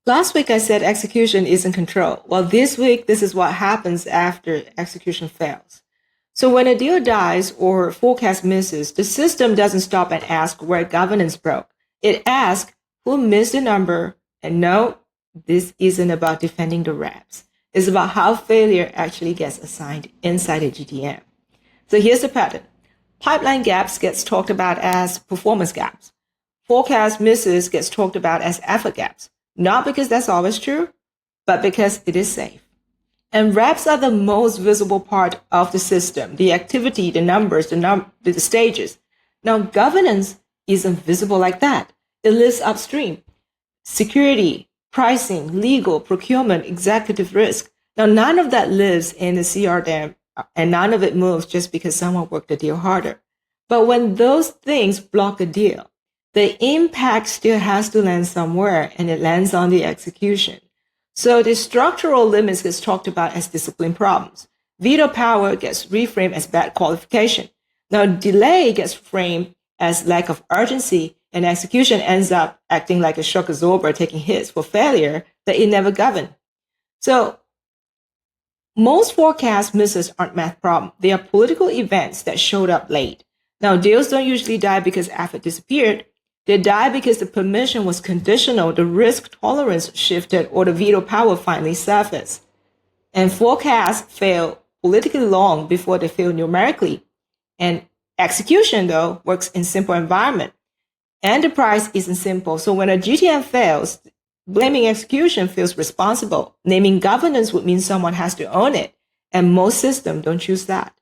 Last week I said execution is in control. Well, this week, this is what happens after execution fails. So when a deal dies or forecast misses, the system doesn't stop and ask where governance broke. It asks who missed the number. And no, this isn't about defending the reps. It's about how failure actually gets assigned inside a GTM. So here's the pattern. Pipeline gaps gets talked about as performance gaps. Forecast misses gets talked about as effort gaps. Not because that's always true, but because it is safe. And reps are the most visible part of the system, the activity, the numbers, the stages. Now, governance isn't visible like that. It lives upstream. Security, pricing, legal, procurement, executive risk. Now, none of that lives in the CRM, and none of it moves just because someone worked the deal harder. But when those things block a deal, the impact still has to land somewhere, and it lands on the execution. So the structural limits gets talked about as discipline problems. Veto power gets reframed as bad qualification. Now, delay gets framed as lack of urgency, and execution ends up acting like a shock absorber taking hits for failure that it never governed. So most forecast misses aren't math problems. They are political events that showed up late. Now, deals don't usually die because effort disappeared. They die because the permission was conditional, the risk tolerance shifted, or the veto power finally surfaced. And forecasts fail politically long before they fail numerically. And execution, though, works in simple environment. Enterprise isn't simple. So when a GTM fails, blaming execution feels responsible. Naming governance would mean someone has to own it. And most systems don't choose that.